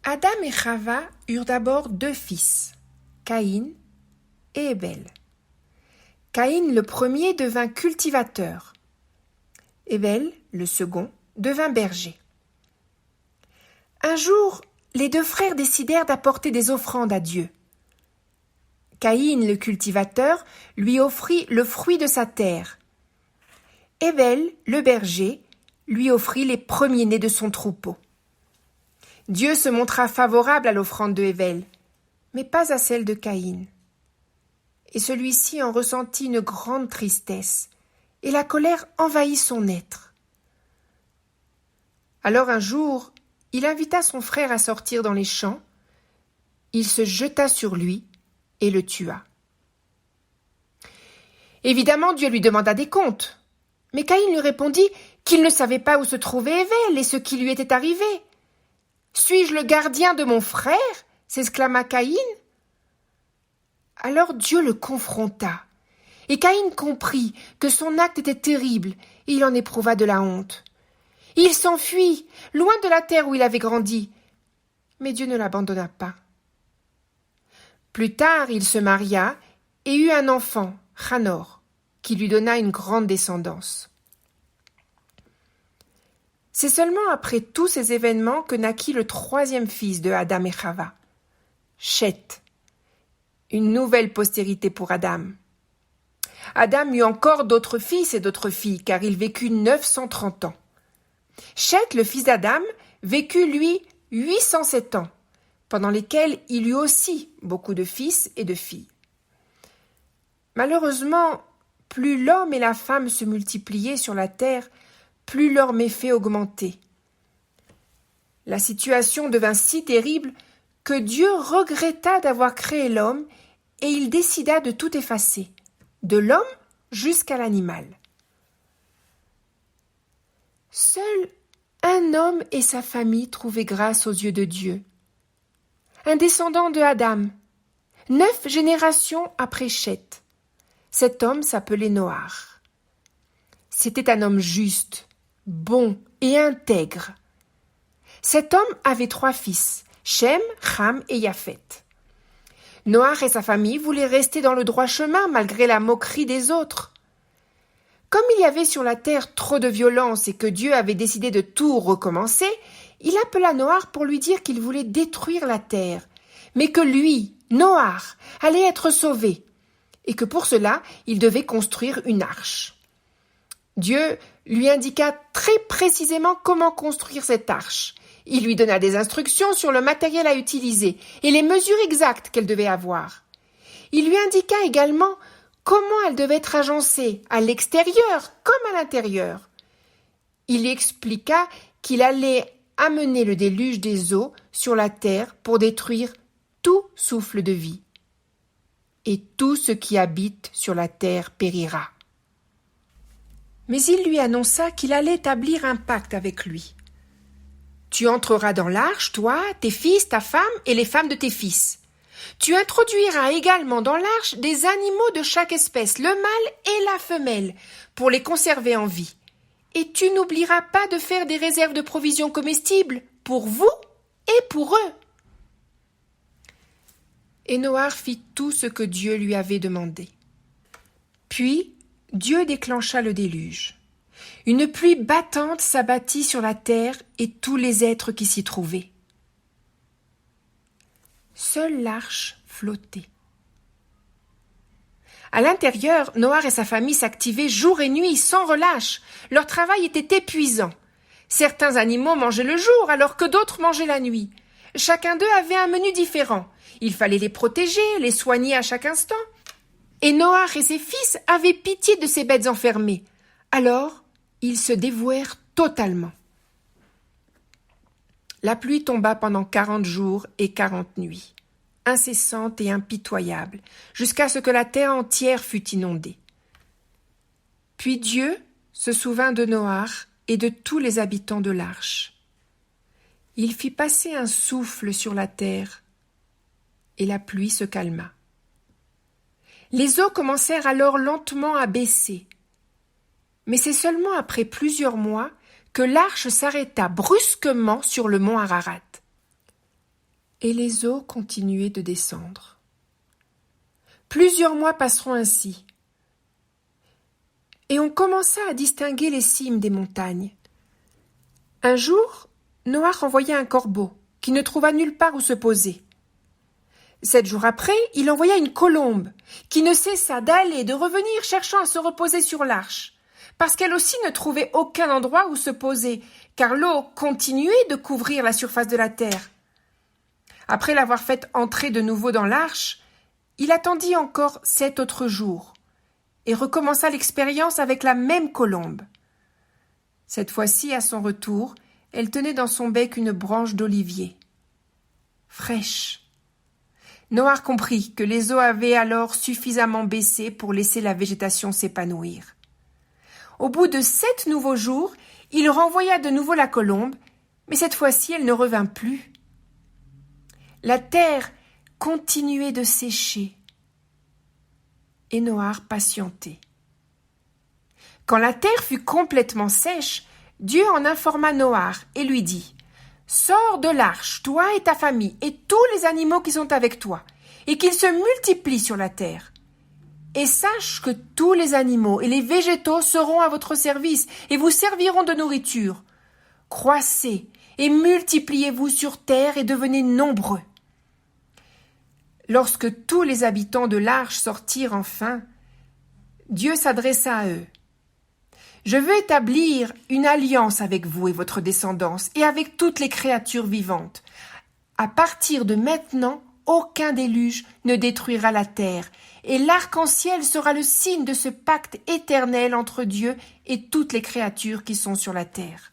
Adam et Chava eurent d'abord 2 fils, Caïn et Ébel. Caïn, le premier, devint cultivateur. Ébel, le second, devint berger. Un jour, les 2 frères décidèrent d'apporter des offrandes à Dieu. Caïn, le cultivateur, lui offrit le fruit de sa terre. Ébel, le berger, lui offrit les premiers-nés de son troupeau. Dieu se montra favorable à l'offrande de Ébel, mais pas à celle de Caïn. Et celui-ci en ressentit une grande tristesse, et la colère envahit son être. Alors un jour, il invita son frère à sortir dans les champs. Il se jeta sur lui et le tua. Évidemment, Dieu lui demanda des comptes, mais Caïn lui répondit qu'il ne savait pas où se trouvait Ébel et ce qui lui était arrivé. « Suis-je le gardien de mon frère ?» s'exclama Caïn. Alors Dieu le confronta, et Caïn comprit que son acte était terrible, et il en éprouva de la honte. Il s'enfuit, loin de la terre où il avait grandi, mais Dieu ne l'abandonna pas. Plus tard, il se maria et eut un enfant, Hanor, qui lui donna une grande descendance. C'est seulement après tous ces événements que naquit le 3e fils de Adam et Chava, Sheth, une nouvelle postérité pour Adam. Adam eut encore d'autres fils et d'autres filles, car il vécut 930 ans. Sheth, le fils d'Adam, vécut, lui, 807 ans, pendant lesquels il eut aussi beaucoup de fils et de filles. Malheureusement, plus l'homme et la femme se multipliaient sur la terre, plus leurs méfaits augmentaient. La situation devint si terrible que Dieu regretta d'avoir créé l'homme et il décida de tout effacer, de l'homme jusqu'à l'animal. Seul un homme et sa famille trouvaient grâce aux yeux de Dieu. Un descendant de Adam, 9 générations après Sheth. Cet homme s'appelait Noach. C'était un homme juste, bon et intègre. Cet homme avait 3 fils, Shem, Ham et Japheth. Noach et sa famille voulaient rester dans le droit chemin malgré la moquerie des autres. Comme il y avait sur la terre trop de violence et que Dieu avait décidé de tout recommencer, il appela Noach pour lui dire qu'il voulait détruire la terre, mais que lui, Noach, allait être sauvé, et que pour cela, il devait construire une arche. Dieu lui indiqua très précisément comment construire cette arche. Il lui donna des instructions sur le matériel à utiliser et les mesures exactes qu'elle devait avoir. Il lui indiqua également comment elle devait être agencée, à l'extérieur comme à l'intérieur. Il lui expliqua qu'il allait amener le déluge des eaux sur la terre pour détruire tout souffle de vie. Et tout ce qui habite sur la terre périra. Mais il lui annonça qu'il allait établir un pacte avec lui. Tu entreras dans l'arche, toi, tes fils, ta femme et les femmes de tes fils. Tu introduiras également dans l'arche des animaux de chaque espèce, le mâle et la femelle, pour les conserver en vie. Et tu n'oublieras pas de faire des réserves de provisions comestibles pour vous et pour eux. Et Noach fit tout ce que Dieu lui avait demandé. Puis, Dieu déclencha le déluge. Une pluie battante s'abattit sur la terre et tous les êtres qui s'y trouvaient. Seule l'arche flottait. À l'intérieur, Noach et sa famille s'activaient jour et nuit sans relâche. Leur travail était épuisant. Certains animaux mangeaient le jour alors que d'autres mangeaient la nuit. Chacun d'eux avait un menu différent. Il fallait les protéger, les soigner à chaque instant. Et Noach et ses fils avaient pitié de ces bêtes enfermées. Alors, ils se dévouèrent totalement. La pluie tomba pendant 40 jours et 40 nuits, incessante et impitoyable, jusqu'à ce que la terre entière fût inondée. Puis Dieu se souvint de Noach et de tous les habitants de l'arche. Il fit passer un souffle sur la terre, et la pluie se calma. Les eaux commencèrent alors lentement à baisser, mais c'est seulement après plusieurs mois que l'arche s'arrêta brusquement sur le mont Ararat. Et les eaux continuaient de descendre. Plusieurs mois passeront ainsi. Et on commença à distinguer les cimes des montagnes. Un jour, Noach envoya un corbeau, qui ne trouva nulle part où se poser. 7 jours après, il envoya une colombe, qui ne cessa d'aller et de revenir cherchant à se reposer sur l'arche, parce qu'elle aussi ne trouvait aucun endroit où se poser, car l'eau continuait de couvrir la surface de la terre. Après l'avoir faite entrer de nouveau dans l'arche, il attendit encore 7 autres jours, et recommença l'expérience avec la même colombe. Cette fois-ci, à son retour, elle tenait dans son bec une branche d'olivier. Fraîche. Noach comprit que les eaux avaient alors suffisamment baissé pour laisser la végétation s'épanouir. Au bout de 7 nouveaux jours, il renvoya de nouveau la colombe, mais cette fois-ci elle ne revint plus. La terre continuait de sécher, et Noach patientait. Quand la terre fut complètement sèche, Dieu en informa Noach et lui dit « Sors de l'arche, toi et ta famille, et tous les animaux qui sont avec toi, et qu'ils se multiplient sur la terre. Et sache que tous les animaux et les végétaux seront à votre service, et vous serviront de nourriture. Croissez et multipliez-vous sur terre et devenez nombreux. » Lorsque tous les habitants de l'arche sortirent enfin, Dieu s'adressa à eux. Je veux établir une alliance avec vous et votre descendance, et avec toutes les créatures vivantes. À partir de maintenant, aucun déluge ne détruira la terre, et l'arc-en-ciel sera le signe de ce pacte éternel entre Dieu et toutes les créatures qui sont sur la terre.